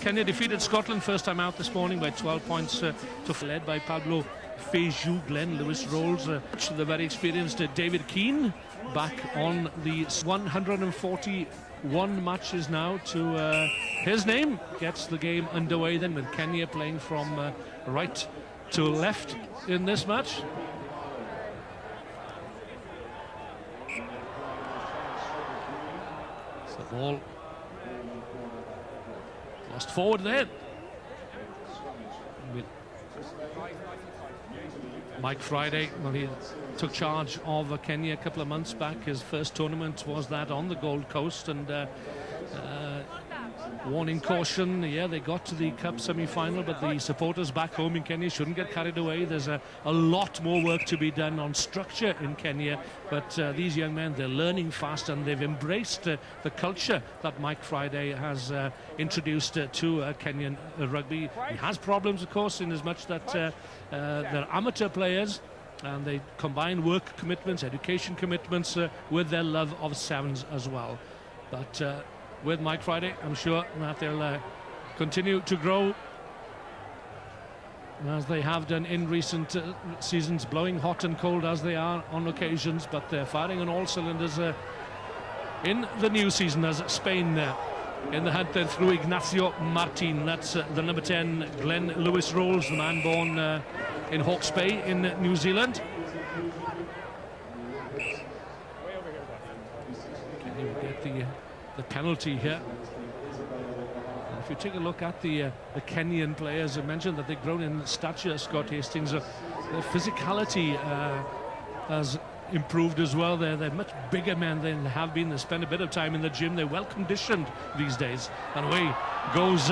Kenya defeated Scotland first time out this morning by 12 points to led by Pablo Feiju, Glenn Lewis Rolls, the very experienced David Keane back on the 141 matches now to his name. Gets the game underway then with Kenya playing from right to left in this match. So the ball lost forward there. With Mike Friday, well, he took charge of Kenya a couple of months back. His first tournament was that on the Gold Coast, and warning caution. Yeah, they got to the Cup semi-final, but the supporters back home in Kenya shouldn't get carried away. There's a lot more work to be done on structure in Kenya, but these young men, they're learning fast, and they've embraced the culture that Mike Friday has introduced to Kenyan rugby. He has problems, of course, in as much that they're amateur players, and they combine work commitments, education commitments with their love of sevens as well. But with Mike Friday, I'm sure that they'll continue to grow as they have done in recent seasons, blowing hot and cold as they are on occasions, but they're firing on all cylinders in the new season as Spain in the hunt then through Ignacio Martin. That's the number 10, Glenn Lewis Rolls, the man born in Hawke's Bay in New Zealand. Can you get the penalty here? And if you take a look at the Kenyan players, I mentioned that they've grown in stature. Scott Hastings, their physicality has improved as well. They're much bigger men than they have been. They spend a bit of time in the gym. They're well conditioned these days. And away goes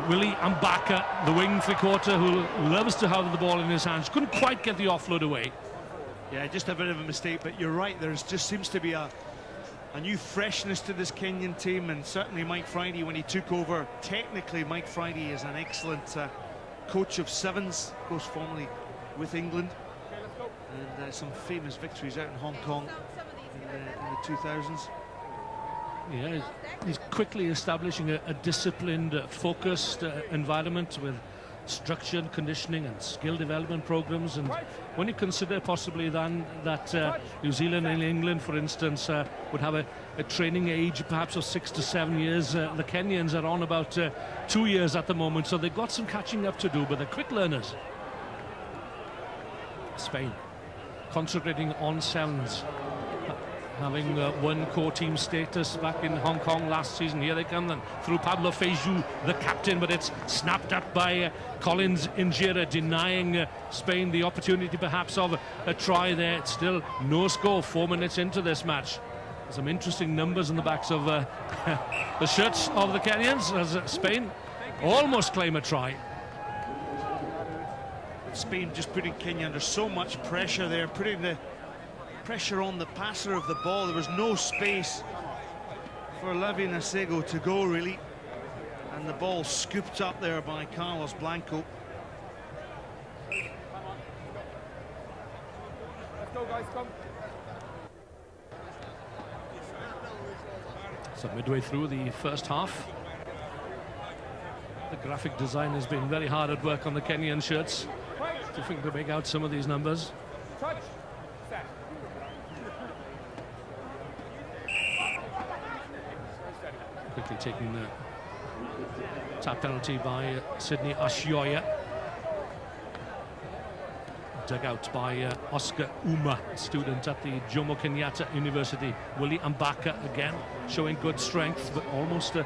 Willie Mbaka, the wing three-quarter, who loves to have the ball in his hands. Couldn't quite get the offload away. Yeah, just a bit of a mistake, but you're right. There just seems to be a new freshness to this Kenyan team, and certainly Mike Friday, when he took over, technically Mike Friday is an excellent coach of sevens, of course formerly with England, and some famous victories out in Hong Kong in the 2000s. Yeah, he's quickly establishing a disciplined, focused environment with structured conditioning and skill development programs. And when you consider possibly then that New Zealand and England, for instance, would have a training age perhaps of 6 to 7 years, the Kenyans are on about 2 years at the moment, so they've got some catching up to do, but they're quick learners. Spain concentrating on sevens, having won core team status back in Hong Kong last season. Here they come then through Pablo Feiju, the captain, but it's snapped up by Collins Injera, denying Spain the opportunity perhaps of a try there. It's still no score 4 minutes into this match. Some interesting numbers in the backs of the shirts of the Kenyans as Spain almost claim a try. Spain just putting Kenya under so much pressure there, putting the pressure on the passer of the ball. There was no space for Levi Nasego to go, really, and the ball scooped up there by Carlos Blanco. Let's go, guys, come. So midway through the first half, the graphic design has been very hard at work on the Kenyan shirts to make out some of these numbers. Touch. Set. Quickly taking the tap penalty by Sydney Ashioya. Dug out by Oscar Uma, student at the Jomo Kenyatta University. Willie Mbaka again showing good strength, but almost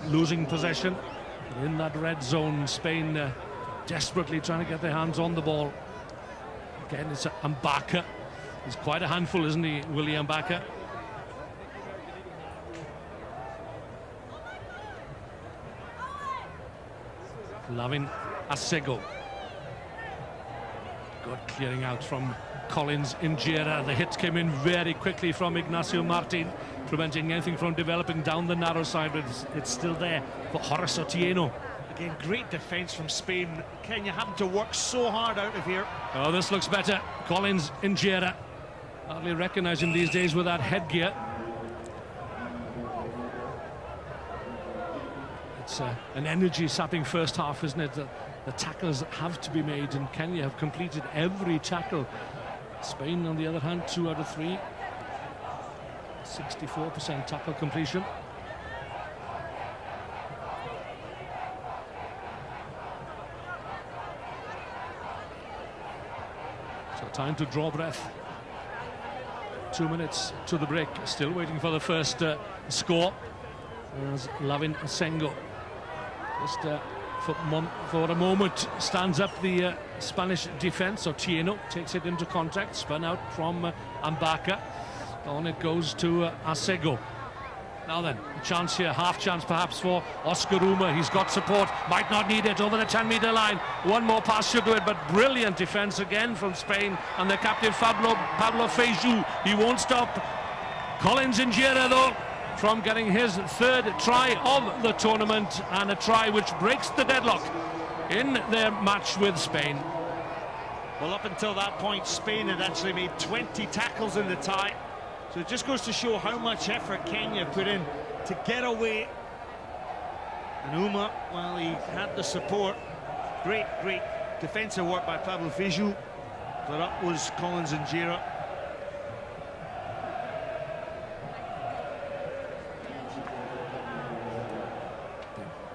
losing possession in that red zone. Spain desperately trying to get their hands on the ball. Again, it's Mbaka. He's quite a handful, isn't he, Willie Mbaka? Lavin Asego. Good clearing out from Collins Injera. The hit came in very quickly from Ignacio Martin, preventing anything from developing down the narrow side, but it's still there for Horace Otieno. Again, great defence from Spain. Kenya having to work so hard out of here. Oh, this looks better. Collins Injera. Hardly recognise him these days with that headgear. It's It's an energy-sapping first half, isn't it? The tackles have to be made, and Kenya have completed every tackle. Spain, on the other hand, 2 out of 3. 64% tackle completion. So time to draw breath. 2 minutes to the break. Still waiting for the first score. As Lavin Sengo just for a moment stands up the Spanish defense. Otieno takes it into contact, spun out from Ambaka. On it goes to Asego. Now then, a chance here, half chance perhaps for Oscar Uma. He's got support, might not need it over the 10-meter line. One more pass should do it, but brilliant defense again from Spain and the captain Pablo Feijó. He won't stop. Collins Injera though, from getting his 3rd try of the tournament, and a try which breaks the deadlock in their match with Spain. Well, up until that point, Spain had actually made 20 tackles in the tie. So it just goes to show how much effort Kenya put in to get away. And Uma, well, he had the support. Great defensive work by Pablo Feijó. But up was Collins Injera.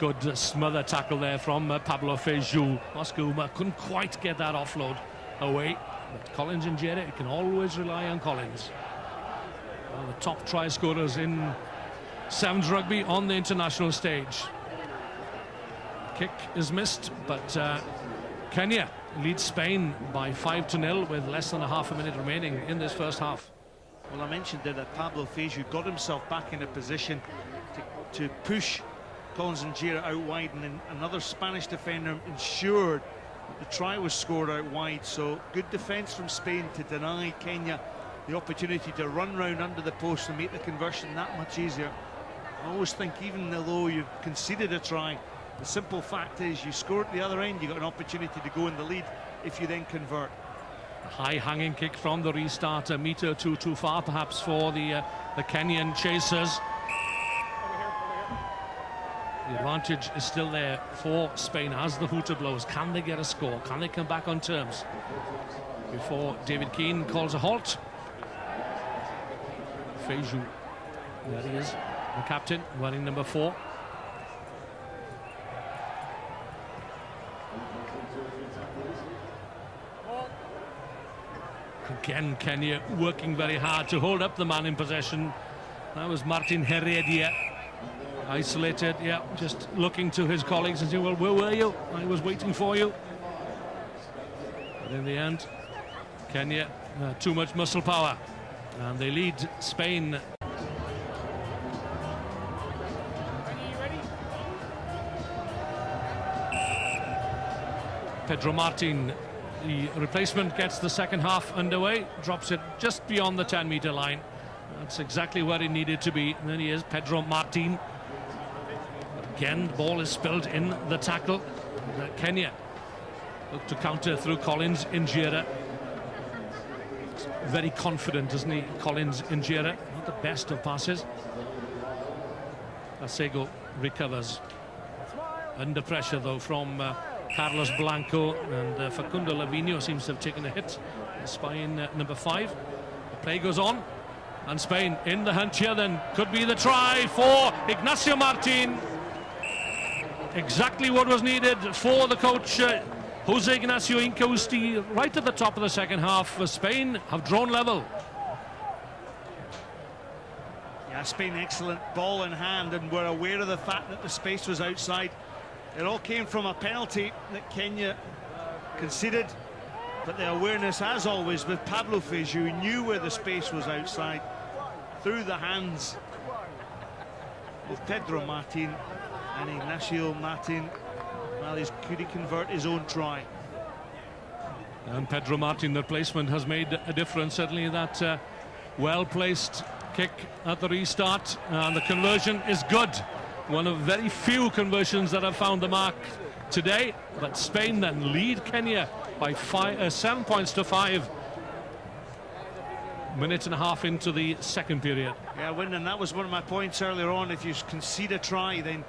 Good smother tackle there from Pablo Feijó. Oscar Uma couldn't quite get that offload away. But Collins Injera, you can always rely on Collins. One of the top try scorers in Sevens rugby on the international stage. Kick is missed, but Kenya leads Spain by 5-0 with less than a half a minute remaining in this first half. Well, I mentioned that Pablo Feijó got himself back in a position to push Collins Injera out wide, and then another Spanish defender ensured that the try was scored out wide. So good defence from Spain to deny Kenya the opportunity to run round under the post and make the conversion that much easier. I always think, even though you've conceded a try, the simple fact is you score at the other end, you got an opportunity to go in the lead if you then convert. A high hanging kick from the restart, a metre or two too far perhaps for the Kenyan chasers. The advantage is still there for Spain as the hooter blows. Can they get a score? Can they come back on terms before David Keane calls a halt? Feijó, there he is, the captain, wearing number 4. Again, Kenya working very hard to hold up the man in possession. That was Martin Heredia. Isolated, yeah, just looking to his colleagues and saying, well, where were you? I was waiting for you. But in the end, Kenya, too much muscle power. And they lead Spain. Pedro Martin, the replacement, gets the second half underway, drops it just beyond the 10-meter line. That's exactly where he needed to be. And then he is Pedro Martin. Again, the ball is spilled in the tackle. Kenya look to counter through Collins Injera. Very confident, isn't he, Collins Injera? Not the best of passes. Asego recovers. Under pressure, though, from Carlos Blanco, and Facundo Lavinho seems to have taken a hit. Spine number 5. The play goes on, and Spain in the hunt here. Then could be the try for Ignacio Martin. Exactly what was needed for the coach, Jose Ignacio Incausti, right at the top of the second half. Spain have drawn level. Yeah, Spain excellent ball in hand, and were aware of the fact that the space was outside. It all came from a penalty that Kenya conceded, but the awareness, as always, with Pablo Feijó, who knew where the space was outside, through the hands of Pedro Martin. And Ignacio Martin, well, could he convert his own try? And Pedro Martin, the replacement, has made a difference. Certainly that well-placed kick at the restart, and the conversion is good. One of very few conversions that have found the mark today. But Spain then lead Kenya by 7 points to 5. Minute and a half into the second period. Yeah, and that was one of my points earlier on. If you concede a try, then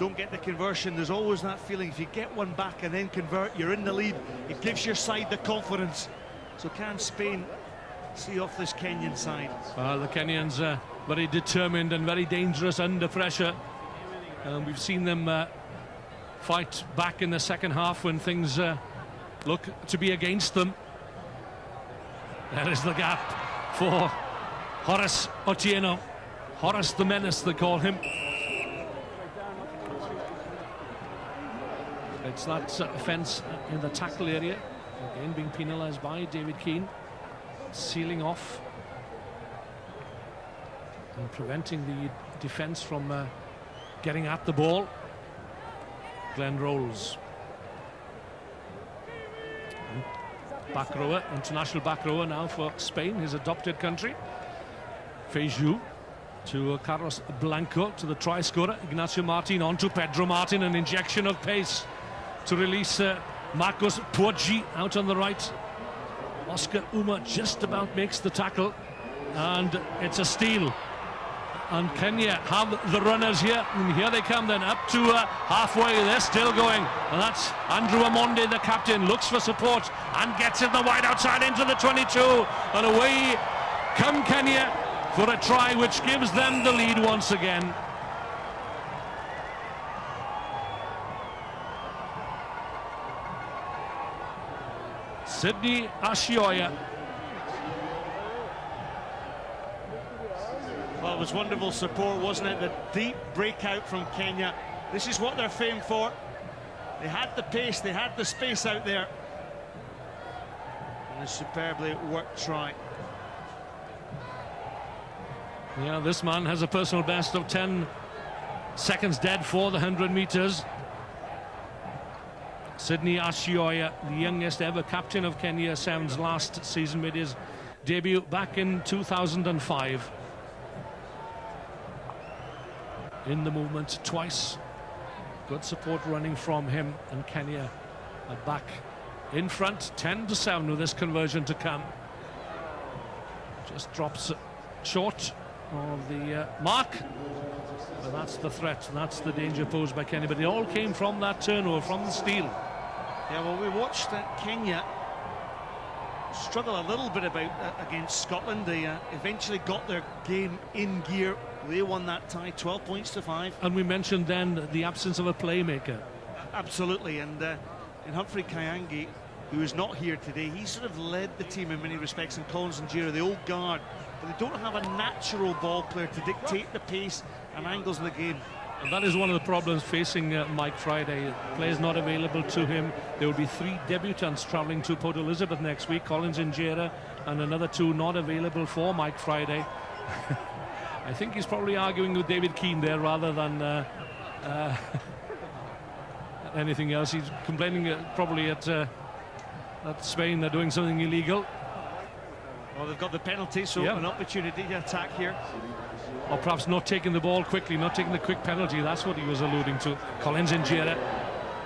don't get the conversion, there's always that feeling if you get one back and then convert, you're in the lead. It gives your side the confidence. So can Spain see off this Kenyan side? Well, the Kenyans are very determined and very dangerous under pressure. We've seen them fight back in the second half when things look to be against them. There is the gap for Horace Otieno. Horace the Menace, they call him. It's that offence in the tackle area, again being penalised by David Keane, sealing off and preventing the defence from getting at the ball. Glenn Rolls, back rower, international back rower now for Spain, his adopted country. Feijó to Carlos Blanco, to the try scorer Ignacio Martin, on to Pedro Martin, an injection of pace to release Marcos Poggi out on the right. Oscar Uma just about makes the tackle, and it's a steal. And Kenya have the runners here, and here they come then up to halfway. They're still going, and that's Andrew Amonde, the captain, looks for support and gets it the wide outside into the 22, and away come Kenya for a try which gives them the lead once again. Sydney Ashioya. Well, it was wonderful support, wasn't it? The deep breakout from Kenya. This is what they're famed for. They had the pace, they had the space out there. And a superbly worked try. Yeah, this man has a personal best of 10 seconds dead for the 100 metres. Sydney Ashioya, the youngest ever captain of Kenya Sevens last season, made his debut back in 2005. In the movement twice. Good support running from him, and Kenya are back in front, 10-7 with this conversion to come. Just drops short of the mark, but that's the threat, that's the danger posed by Kenya. But it all came from that turnover, from the steal. Yeah, well, we watched Kenya struggle a little bit against Scotland. They eventually got their game in gear. They won that tie, 12 points to 5. And we mentioned then the absence of a playmaker. Absolutely, and Humphrey Kyangi, who is not here today, he sort of led the team in many respects, and Collins and Jira, the old guard, but they don't have a natural ball player to dictate the pace and angles of the game. And that is one of the problems facing Mike Friday. Players not available to him. There will be 3 debutants travelling to Port Elizabeth next week, Collins and Jira, and another 2 not available for Mike Friday. I think he's probably arguing with David Keane there rather than anything else. He's complaining probably at Spain they're doing something illegal. Well, they've got the penalty, so yeah, an opportunity to attack here. Or perhaps not taking the ball quickly, not taking the quick penalty. That's what he was alluding to. Collins and Jira.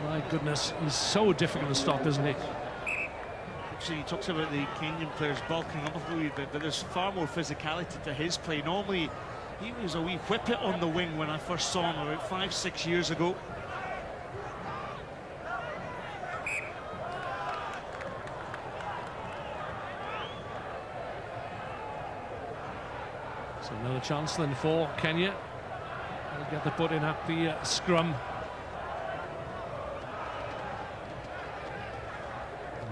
My goodness, he's so difficult to stop, isn't he? Actually, he talks about the Kenyan players bulking up a wee bit, but there's far more physicality to his play. Normally, he was a wee whippet on the wing when I first saw him about 5-6 years ago. So another chance then for Kenya. They'll get the put in at the scrum.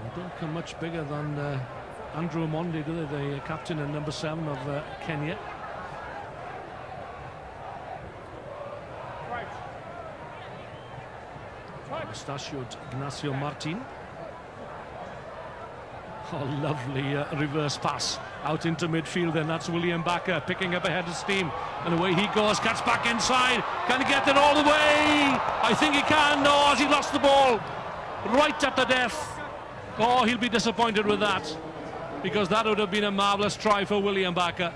They don't come much bigger than Andrew Amonde, do they? The captain and number 7 of Kenya. Mustachioed Ignacio Martin. Oh, lovely reverse pass out into midfield, and that's William Bakker picking up a head of steam, and away he goes, cuts back inside. Can he get it all the way? I think he can. No, has he lost the ball right at the death? Oh, he'll be disappointed with that, because that would have been a marvellous try for William Bakker.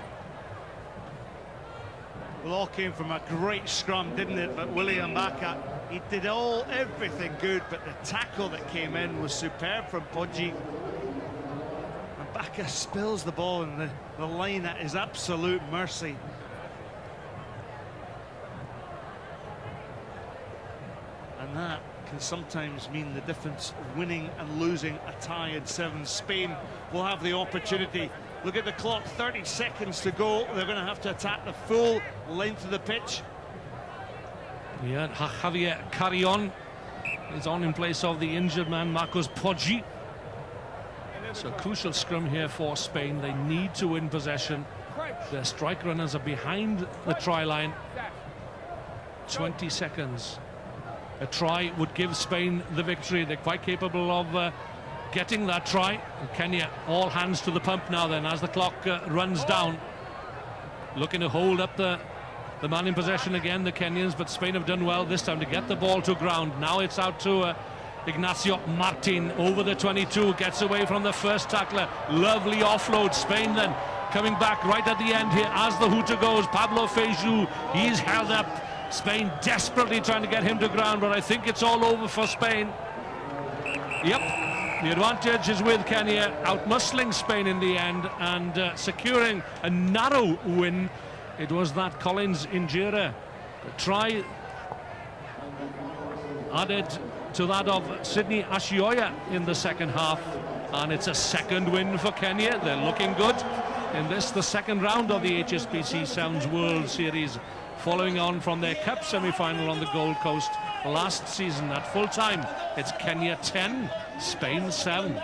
Well, all came from a great scrum, didn't it? But William Bakker, he did everything good, but the tackle that came in was superb from Poggi. And Bakker spills the ball in the line at his absolute mercy. that can sometimes mean the difference of winning and losing a tie in sevens. Spain will have the opportunity. Look at the clock, 30 seconds to go. They're going to have to attack the full length of the pitch. Yeah, Javier Carrion is on in place of the injured man, Marcos Poggi. So crucial scrum here for Spain. They need to win possession. Their strike runners are behind the try line. 20 seconds. A try would give Spain the victory. They're quite capable of getting that try. And Kenya, all hands to the pump now then as the clock runs down. Looking to hold up the man in possession again, the Kenyans, but Spain have done well this time to get the ball to ground. Now it's out to Ignacio Martin over the 22, gets away from the first tackler. Lovely offload. Spain then coming back right at the end here as the hooter goes. Pablo Feijoo, he's held up. Spain desperately trying to get him to ground, but I think it's all over for Spain. Yep, the advantage is with Kenya, outmuscling Spain in the end and securing a narrow win. It was that Collins Injera try added to that of Sydney Ashioya in the second half, and it's a second win for Kenya. They're looking good in this, the second round of the HSBC Sounds World Series, following on from their cup semi-final on the Gold Coast last season. At full time, it's Kenya 10, Spain 7.